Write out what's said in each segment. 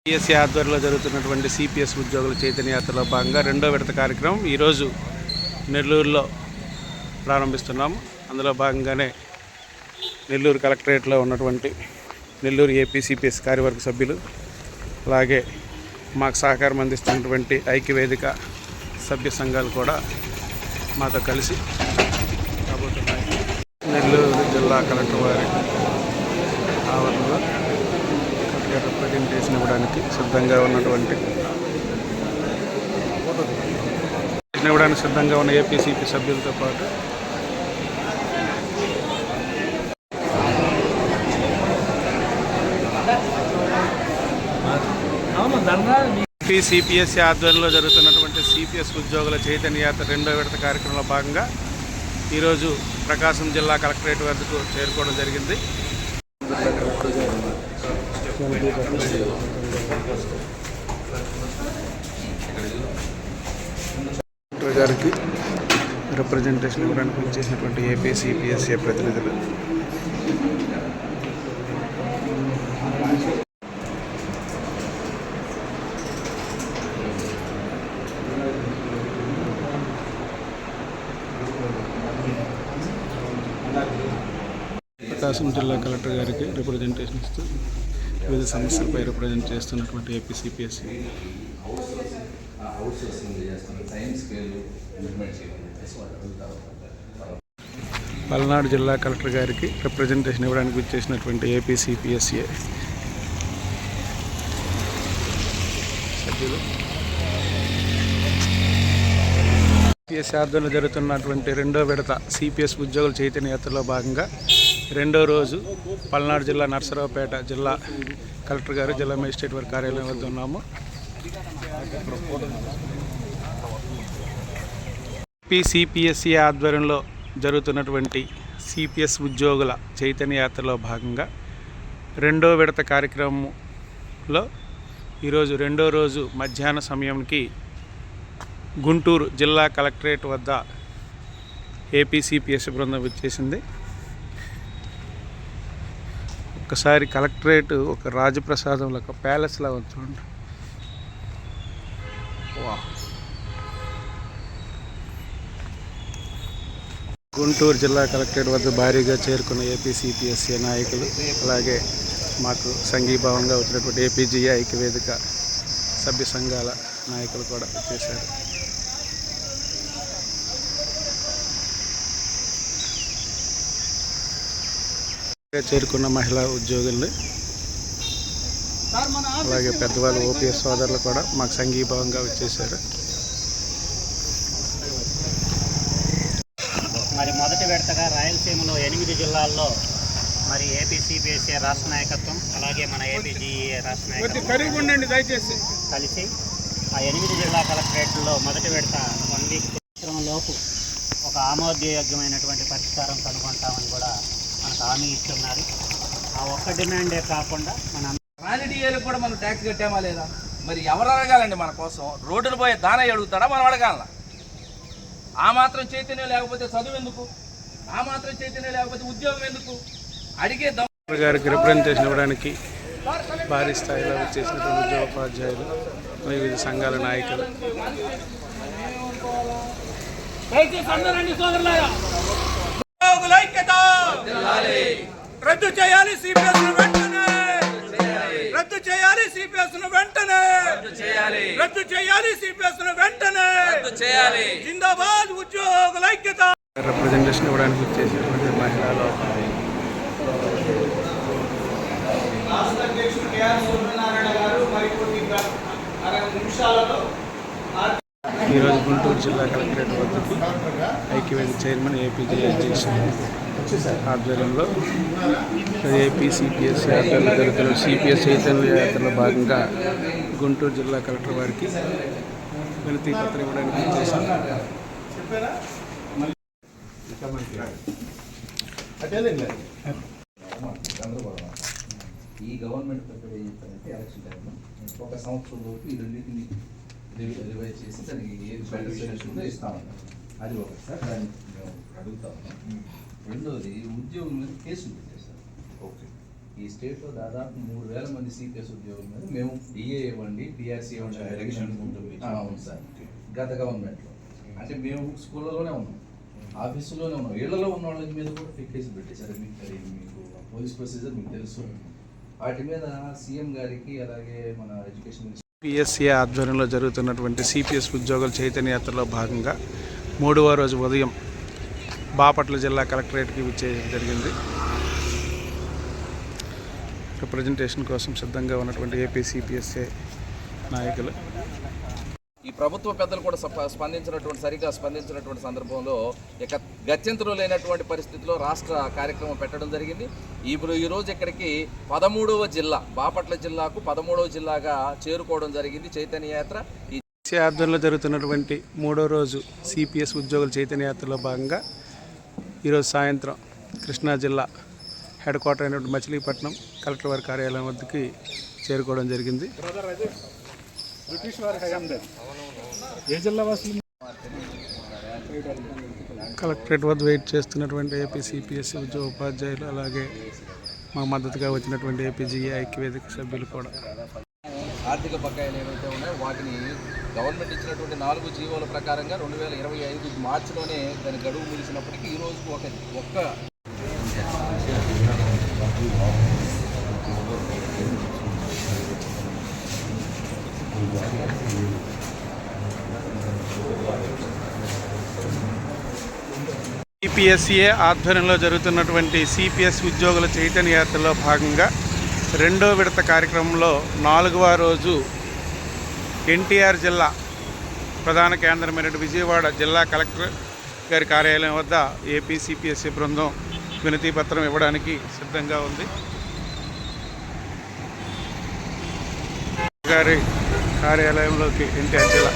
CPSE ఆధ్వర్యంలో జరుగుతున్నటువంటి CPS ఉద్యోగుల చైతన్య యాత్రలో భాగంగా రెండో విడత కార్యక్రమం ఈరోజు నెల్లూరులో ప్రారంభిస్తున్నాము. అందులో భాగంగానే నెల్లూరు కలెక్టరేట్లో ఉన్నటువంటి నెల్లూరు ఏపీ సిపిఎస్ కార్యవర్గ సభ్యులు, అలాగే మాకు సహకారం అందిస్తున్నటువంటి ఐక్యవేదిక సభ్య సంఘాలు కూడా మాతో కలిసి రాబోతున్నాయి. నెల్లూరు జిల్లా కలెక్టర్ వారి ఆవరణలో ప్రజెంటేషన్ ఇవ్వడానికి సిద్ధంగా ఉన్నటువంటి ఉన్న ఏపీసీపీ సభ్యులతో పాటు సిపిఎస్సి ఆధ్వర్యంలో జరుగుతున్నటువంటి సిపిఎస్ ఉద్యోగుల చైతన్య యాత్ర రెండో విడత కార్యక్రమంలో భాగంగా ఈరోజు ప్రకాశం జిల్లా కలెక్టరేట్ వద్దకు చేరుకోవడం జరిగింది. కలెక్టర్ గారికి రిప్రజెంటేషన్ ఇవ్వడానికి వచ్చేసినటువంటి ఏపీ సిపిఎస్సి ప్రతినిధులు, ప్రకాశం జిల్లా కలెక్టర్ గారికి రిప్రజెంటేషన్ ఇస్తూ వివిధ సమస్యలపై రిప్రజెంట్ చేస్తున్నటువంటి ఏపీ సిపిఎస్సి. పల్నాడు జిల్లా కలెక్టర్ గారికి రిప్రజెంటేషన్ ఇవ్వడానికి వచ్చేసినటువంటి ఏపీ సిపిఎస్సి సభ్యులు. సిపిఎస్ ఆధ్వర్యంలో జరుగుతున్నటువంటి రెండో విడత సిపిఎస్ ఉద్యోగుల చైతన్య యాత్రలో భాగంగా రెండో రోజు పల్నాడు జిల్లా నర్సరావుపేట జిల్లా కలెక్టర్ గారు, జిల్లా మేజిస్ట్రేట్ వారి కార్యాలయం వద్ద ఉన్నాము. సిపిఎస్సి ఆధ్వర్యంలో జరుగుతున్నటువంటి సిపిఎస్ ఉద్యోగుల చైతన్య యాత్రలో భాగంగా రెండో విడత కార్యక్రమంలో ఈరోజు రెండో రోజు మధ్యాహ్న సమయంకి గుంటూరు జిల్లా కలెక్టరేట్ వద్ద ఏపీ సిపిఎస్సి బృందం వచ్చేసింది. ఒకసారి కలెక్టరేట్ ఒక రాజప్రసాదంలో ఒక ప్యాలెస్లా ఉంచండి. గుంటూరు జిల్లా కలెక్టరేట్ వద్ద భారీగా చేరుకున్న ఏపీ సిపిఎస్సి నాయకులు, అలాగే మాకు సంఘీభావంగా వచ్చినటువంటి ఏపీజీ ఐక్యవేదిక సభ్య సంఘాల నాయకులు కూడా వచ్చేశారు. చేరుకున్న మహిళా ఉద్యోగుల్ని, అలాగే పెద్దవాళ్ళు ఓపీఎస్ సోదరులు కూడా మాకు సంఘీభావంగా వచ్చేసారు. మరి మొదటి విడతగా రాయలసీమలో 8 జిల్లాల్లో మరి ఏపీ సిపిఎస్సి రాష్ట్ర నాయకత్వం, అలాగే మన ఏపీజీఏ రాష్ట్ర నాయకత్వం కలిసి ఆ 8 జిల్లా కలెక్టరేట్లో మొదటి విడత 1 వీక్ లోపు ఒక ఆమోదయోగ్యమైనటువంటి పరిష్కారం కనుగొంటామని కూడా మనకు హామీ ఇస్తున్నారు. ఆ ఒక్క డిమాండే కాకుండా మన రాజకీయాలకు కూడా మనం ట్యాక్స్ కట్టామా లేదా? మరి ఎవరు అడగాలండి మన కోసం? రోడ్డును పోయే దానయ్య అడుగుతాడా? మనం అడగాల. ఆ మాత్రం చైతన్యం లేకపోతే చదువు ఎందుకు? ఆ మాత్రం చైతన్యం లేకపోతే ఉద్యోగం ఎందుకు? అడిగే గారికి రిప్రజెంటేషన్ ఇవ్వడానికి భారీ స్థాయిలో వచ్చేసినటువంటి ఉద్యోగోపాధ్యాయులు, వివిధ సంఘాల నాయకులు. రద్దు చేయాలి సిపిఎస్ ను వెంటనే, రద్దు చేయాలి సిపిఎస్ ను వెంటనే, రద్దు చేయాలి సిపిఎస్ ను వెంటనే, జిందాబాద్ ఉద్యోగుల ఐక్యత. రిప్రజెంటేషన్ ఇవ్వడానికి వచ్చేసినటువంటి మహిళా లోకం ఈరోజు గుంటూరు జిల్లా కలెక్టరేట్ వద్దకు ఐక్యవేదిక చైర్మన్ ఏపీజీ ఆధ్వర్యంలో ఏపీ సిపిఎస్సి ఆధ్వర్యంలో జరుగుతున్న సిపిఎస్ చైతన్య యాత్రలో భాగంగా గుంటూరు జిల్లా కలెక్టర్ వారికి వినతి పత్రం ఇవ్వడానికి వచ్చేసారు. ఈ గవర్నమెంట్ ప్రిపేర్ ఏం చెప్తారంటే ఎలక్షన్ టైంలో ఒక సంవత్సరం లోపు ఈ రెండింటిని రివైజ్ చేసి దానికి ఏది బెనిఫిషియల్ ఇస్తామన్నారు. అది ఒకటి సార్, దాన్ని మేము అడుగుతా ఉన్నాం. రెండోది ఉద్యోగుల మీద కేసులు పెట్టేశారు. ఓకే, ఈ స్టేట్లో దాదాపు 3,000 మంది సిపిఎస్ ఉద్యోగుల మీద మేము డిఏ ఇవ్వండి, పిఆర్సీ ఇవ్వండి ఎలక్షన్ ఉంటుంది. అవును సార్, గత గవర్నమెంట్లో అంటే మేము స్కూళ్ళలోనే ఉన్నాం, ఆఫీసులోనే ఉన్నాం, ఇళ్లలో ఉన్న వాళ్ళ మీద కూడా ఫిక్కేసి పెట్టేశారు. మీకు పోలీస్ ప్రొసీజర్ మీకు తెలుసు. వాటి మీద సీఎం గారికి అలాగే మన ఎడ్యుకేషన్ పిఎస్సీ ఆధ్వర్యంలో జరుగుతున్నటువంటి సిపిఎస్ ఉద్యోగుల చైతన్య యాత్రలో భాగంగా 3వ రోజు ఉదయం బాపట్ల జిల్లా కలెక్టరేట్కి విచ్చేయడం జరిగింది. రిప్రజెంటేషన్ కోసం సిద్ధంగా ఉన్నటువంటి ఏపీ సిపిఎస్ఏ నాయకులు, ఈ ప్రభుత్వ పెద్దలు కూడా సరిగా స్పందించినటువంటి సందర్భంలో ఇక గత్యంతరం లేనటువంటి పరిస్థితిలో రాష్ట్ర కార్యక్రమం పెట్టడం జరిగింది. ఈరోజు ఇక్కడికి 13వ జిల్లా, బాపట్ల జిల్లాకు 13వ జిల్లాగా చేరుకోవడం జరిగింది చైతన్య యాత్ర. ఈ ఆధ్వర్యంలో జరుగుతున్నటువంటి 3వ రోజు సిపిఎస్ ఉద్యోగుల చైతన్య యాత్రలో భాగంగా ఈరోజు సాయంత్రం కృష్ణా జిల్లా హెడ్ క్వార్టర్ అయినటువంటి మచిలీపట్నం కలెక్టర్ వారి కార్యాలయం వద్దకి చేరుకోవడం జరిగింది. కలెక్టరేట్ వద్ద వెయిట్ చేస్తున్నటువంటి ఏపీ సిపిఎస్సి ఉద్యోగ ఉపాధ్యాయులు, అలాగే మా మద్దతుగా వచ్చినటువంటి ఏపీజీఏ ఐక్యవేదిక సభ్యులు కూడా. ఆర్థిక బకాయిలు ఏవైతే ఉన్నాయో వాటిని గవర్నమెంట్ ఇచ్చినటువంటి 4 జీవోల ప్రకారంగా 2025 మార్చిలోనే దాని గడువు ముగిసినప్పటికీ ఈ రోజుకు ఒక్క సిపిఎస్సిఏ ఆధ్వర్యంలో జరుగుతున్నటువంటి సిపిఎస్ ఉద్యోగుల చైతన్య యాత్రలో భాగంగా 2వ విడత కార్యక్రమంలో 4వ రోజు ఎన్టీఆర్ జిల్లా ప్రధాన కేంద్రమైన విజయవాడ జిల్లా కలెక్టర్ గారి కార్యాలయం వద్ద ఏపీ సిపిఎస్సి బృందం వినతి పత్రం ఇవ్వడానికి సిద్ధంగా ఉంది. గారి కార్యాలయంలోకి ఎన్టీఆర్ జిల్లా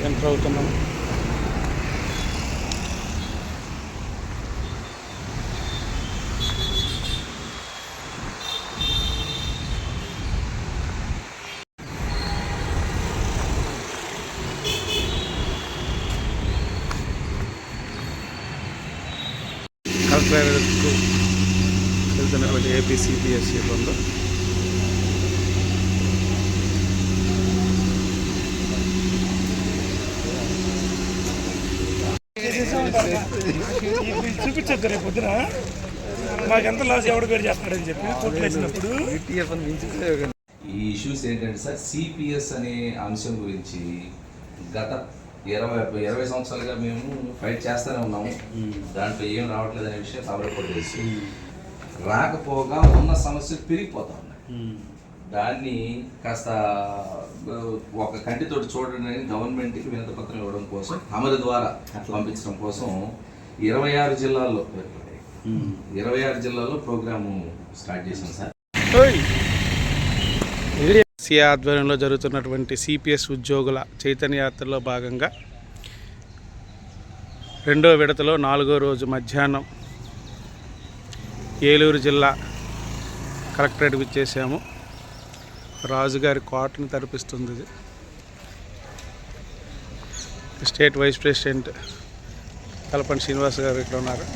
ఎంటర్ అవుతున్నాము. కలెక్టరేట్కు వెళ్తున్నటువంటి ఏపీ సిపిఎస్సి బృందం చూపించొద్దు రేపు పొద్దున మాకు ఎంత లాస్ ఎవడు పేరు చేస్తాడని చెప్పి కోర్టులు వేసినప్పుడు. ఈ ఇష్యూస్ ఏంటంటే సార్, సిపిఎస్ అనే అంశం గురించి గత 20 సంవత్సరాలుగా మేము ఫైట్ చేస్తూనే ఉన్నాము. దాంట్లో ఏం రావట్లేదు అనే విషయం తమరకు తెలిసి రాకపోగా ఉన్న సమస్యలు పెరిగిపోతా ఉన్నాయి. దాన్ని కాస్త ఒక కంటితోటి చూడండి గవర్నమెంట్కి వినతి పత్రం ఇవ్వడం కోసం, అమలు ద్వారా పంపించడం కోసం 26 జిల్లాల్లో 26 జిల్లాల్లో ప్రోగ్రాము స్టార్ట్ చేశాం సార్. సిపిఎస్సి ఆధ్వర్యంలో జరుగుతున్నటువంటి సిపిఎస్ ఉద్యోగుల చైతన్య యాత్రలో భాగంగా 2వ విడతలో 4వ రోజు మధ్యాహ్నం ఏలూరు జిల్లా కలెక్టరేట్ విచ్చేసాము. రాజుగారి కోటను తరిపిస్తుంది ఇది. స్టేట్ వైస్ ప్రెసిడెంట్ కల్పండి శ్రీనివాస్ గారు ఇక్కడ ఉన్నారు.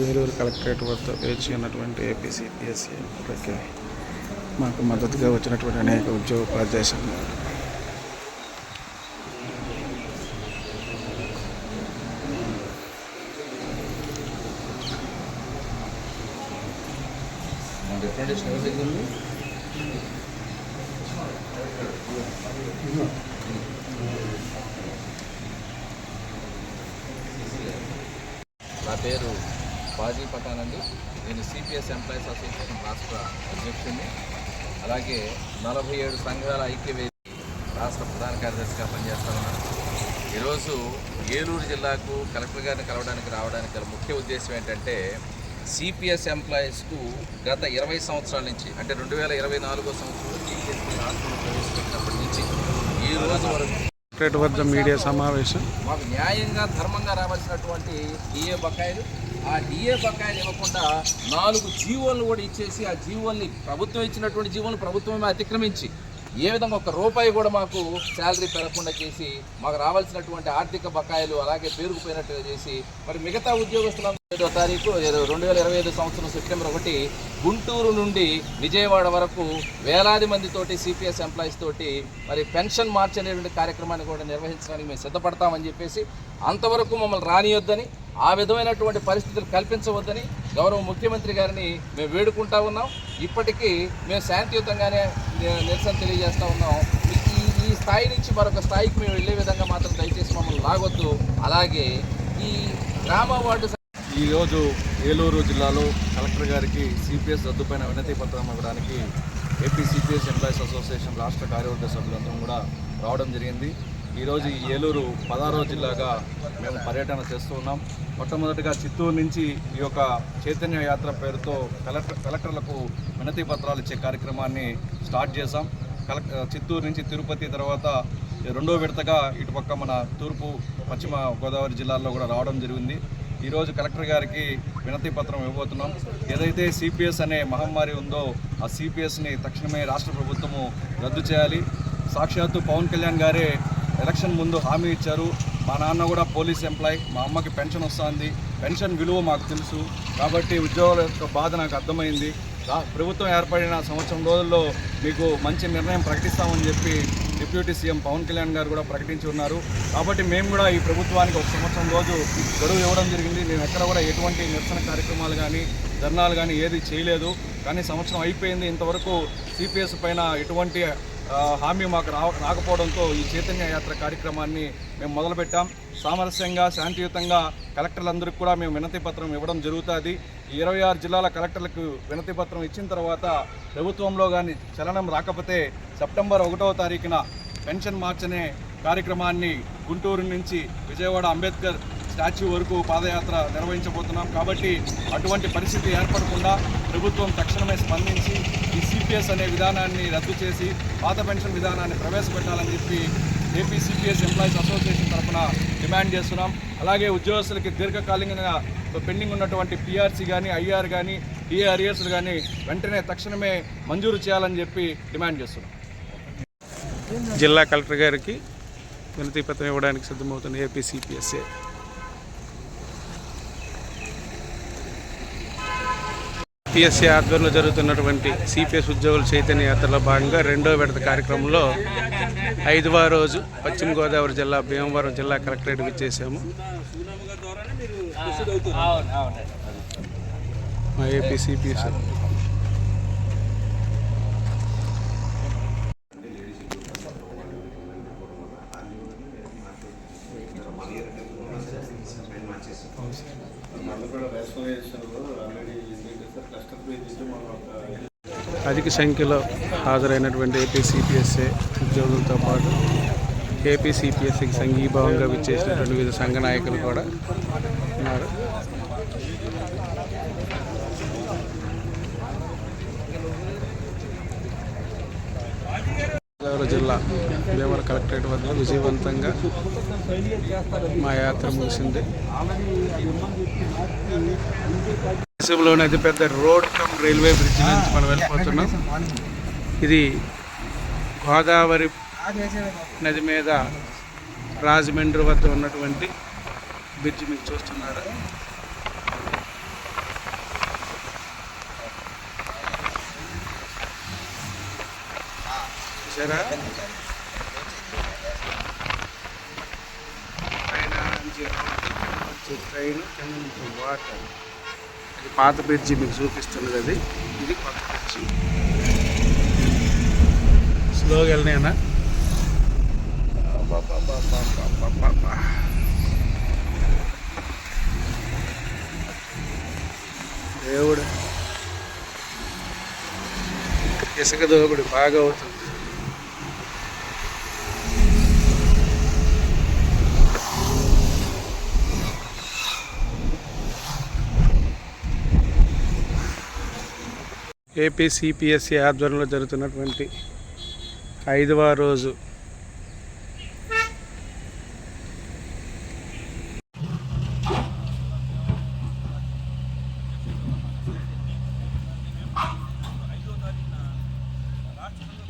ఏలూరు కలెక్టరేట్ వద్ద వేచి ఉన్నటువంటి ఏపీ సిపిఎస్సి మాకు మద్దతుగా వచ్చినటువంటి అనేక ఉద్యోగ ఉపాధ్యాయ సంఘాలు. నా పేరు బాజీ పఠాన్ అండి. నేను సిపిఎస్ ఎంప్లాయీస్ అసోసియేషన్ రాష్ట్ర అధ్యక్షుడిని, అలాగే 47 సంఘాల ఐక్యవేది రాష్ట్ర ప్రధాన కార్యదర్శిగా పనిచేస్తా ఉన్నాను. ఈరోజు ఏలూరు జిల్లాకు కలెక్టర్ గారిని కలవడానికి రావడానికి గల ముఖ్య ఉద్దేశం ఏంటంటే, సిపిఎస్ ఎంప్లాయీస్కు గత 20 సంవత్సరాల నుంచి, అంటే 2024 సంవత్సరంలో సిపిఎస్ రాష్ట్రంలో ప్రవేశపెట్టినప్పటి నుంచి ఈ రోజు వరకు కలెక్టరేట్ వద్ద మీడియా సమావేశం. మాకు న్యాయంగా ధర్మంగా రావాల్సినటువంటి డిఏ బకాయిలు, ఆ డిఏ బకాయిలు ఇవ్వకుండా 4 జీవోలను కూడా ఇచ్చేసి ఆ జీవోల్ని ప్రభుత్వం ఇచ్చినటువంటి జీవోలను ప్రభుత్వమే అతిక్రమించి ఏ విధంగా ఒక్క రూపాయి కూడా మాకు శాలరీ పెరగకుండా చేసి మాకు రావాల్సినటువంటి ఆర్థిక బకాయిలు అలాగే పేరుకుపోయినట్టుగా చేసి మరి మిగతా ఉద్యోగస్తులందరూ 5వ తారీఖు 2025 సంవత్సరం సెప్టెంబర్ 1 గుంటూరు నుండి విజయవాడ వరకు వేలాది మందితోటి సిపిఎస్ ఎంప్లాయీస్ తోటి మరి పెన్షన్ మార్చ్ అనేటువంటి కార్యక్రమాన్ని కూడా నిర్వహించడానికి మేము సిద్ధపడతామని చెప్పేసి అంతవరకు మమ్మల్ని రానియొద్దని ఆ విధమైనటువంటి పరిస్థితులు కల్పించవద్దని గౌరవ ముఖ్యమంత్రి గారిని మేము వేడుకుంటా ఉన్నాం. ఇప్పటికీ మేము శాంతియుతంగానే నిరసన తెలియజేస్తూ ఉన్నాం. ఈ స్థాయి నుంచి మరొక స్థాయికి మేము వెళ్ళే విధంగా మాత్రం దయచేసి మమ్మల్ని లాగొద్దు. అలాగే ఈ గ్రామ వార్డు ఈరోజు ఏలూరు జిల్లాలో కలెక్టర్ గారికి సిపిఎస్ రద్దుపైన వినతి పత్రం ఇవ్వడానికి ఏపీ సిపిఎస్ ఎంప్లాయీస్ అసోసియేషన్ రాష్ట్ర కార్యవర్గ సభ్యులందరం కూడా రావడం జరిగింది. ఈరోజు ఈ ఏలూరు 16వ జిల్లాగా మేము పర్యటన చేస్తూ ఉన్నాం. మొట్టమొదటిగా చిత్తూరు నుంచి ఈ యొక్క చైతన్య యాత్ర పేరుతో కలెక్టర్లకు వినతి పత్రాలు ఇచ్చే కార్యక్రమాన్ని స్టార్ట్ చేశాం. చిత్తూరు నుంచి తిరుపతి తర్వాత 2వ విడతగా ఇటుపక్క మన తూర్పు పశ్చిమ గోదావరి జిల్లాల్లో కూడా రావడం జరిగింది. ఈరోజు కలెక్టర్ గారికి వినతి పత్రం ఇవ్వబోతున్నాం. ఏదైతే సిపిఎస్ అనే మహమ్మారి ఉందో ఆ సిపిఎస్ని తక్షణమే రాష్ట్ర ప్రభుత్వము రద్దు చేయాలి. సాక్షాత్తు పవన్ కళ్యాణ్ గారే ఎలక్షన్ ముందు హామీ ఇచ్చారు. మా నాన్న కూడా పోలీస్ ఎంప్లాయ్, మా అమ్మకి పెన్షన్ వస్తుంది, పెన్షన్ విలువ మాకు తెలుసు కాబట్టి ఉద్యోగుల యొక్క బాధ నాకు అర్థమైంది. ప్రభుత్వం ఏర్పడిన సంవత్సరం రోజుల్లో మీకు మంచి నిర్ణయం ప్రకటిస్తామని చెప్పి డిప్యూటీ సీఎం పవన్ కళ్యాణ్ గారు కూడా ప్రకటించి ఉన్నారు. కాబట్టి మేము కూడా ఈ ప్రభుత్వానికి 1 సంవత్సరం రోజు గడువు ఇవ్వడం జరిగింది. మేము ఎక్కడ కూడా ఎటువంటి నిరసన కార్యక్రమాలు కానీ ధర్నాలు కానీ ఏది చేయలేదు. కానీ సంవత్సరం అయిపోయింది, ఇంతవరకు సిపిఎస్ పైన ఎటువంటి హామీ మాకు రాకపోవడంతో ఈ చైతన్య యాత్ర కార్యక్రమాన్ని మేము మొదలుపెట్టాం. సామరస్యంగా శాంతియుతంగా కలెక్టర్లందరికీ కూడా మేము వినతి పత్రం ఇవ్వడం జరుగుతుంది. ఈ 26 జిల్లాల కలెక్టర్లకు వినతి పత్రం ఇచ్చిన తర్వాత ప్రభుత్వంలో కానీ చలనం రాకపోతే సెప్టెంబర్ 1వ తారీఖున పెన్షన్ మార్చ్ అనే కార్యక్రమాన్ని గుంటూరు నుంచి విజయవాడ అంబేద్కర్ స్టాచ్యూ వరకు పాదయాత్ర నిర్వహించబోతున్నాం. కాబట్టి అటువంటి పరిస్థితి ఏర్పడకుండా ప్రభుత్వం తక్షణమే స్పందించి ఈ సిపిఎస్ అనే విధానాన్ని రద్దు చేసి పాత పెన్షన్ విధానాన్ని ప్రవేశపెట్టాలని చెప్పి ఏపీ సిపిఎస్ ఎంప్లాయీస్ అసోసియేషన్ తరఫున డిమాండ్ చేస్తున్నాం. అలాగే ఉద్యోగస్తులకి దీర్ఘకాలికంగా పెండింగ్ ఉన్నటువంటి పిఆర్సీ కానీ ఐఆర్ కానీ డిఏ అరియర్స్ కానీ వెంటనే తక్షణమే మంజూరు చేయాలని చెప్పి డిమాండ్ చేస్తున్నాం. జిల్లా కలెక్టర్ గారికి వినతి పత్రం ఇవ్వడానికి సిద్ధమవుతున్న ఏపీ సిపిఎస్ఏ సిపిఎస్ఏ ఆధ్వర్యంలో జరుగుతున్నటువంటి సిపిఎస్ ఉద్యోగుల చైతన్య యాత్రలో భాగంగా 2వ విడత కార్యక్రమంలో 5వ రోజు పశ్చిమ గోదావరి జిల్లా భీమవరం జిల్లా కలెక్టరేట్కి ఇచ్చేసాము. మా ఏపీ సిపిఎస్ అధిక సంఖ్యలో హాజరైనటువంటి ఏపీ సిపిఎస్ఏ ఉద్యోగులతో పాటు ఏపీ సిపిఎస్సికి సంఘీభావంగా విచ్చేసినటువంటి వివిధ సంఘ నాయకులు కూడా ఉన్నారు. గోదావరి జిల్లా భీమవరం కలెక్టరేట్ వద్ద విజయవంతంగా మా యాత్ర ముగిసింది. దేశంలోని అతిపెద్ద రోడ్ కమ్ రైల్వే బ్రిడ్జ్ నుంచి మనం వెళ్ళిపోతున్నాం. ఇది గోదావరి నది మీద రాజమండ్రి వద్ద ఉన్నటువంటి బ్రిడ్జ్ మీకు చూస్తున్నారు. చూసారా, ట్రైన్ కింద నుంచి వాటర్. ఇది పాత బ్రిడ్జి మీకు చూపిస్తున్నది. అది ఇది కొత్త బ్రిడ్జి. స్లోగా వెళ్ళినా దేవుడు ఇసుక దోపిడి బాగా అవుతుంది. ఏపీ సిపిఎస్సి ఆధ్వర్యంలో జరుగుతున్నటువంటి 5వ రోజు మార్చాలి.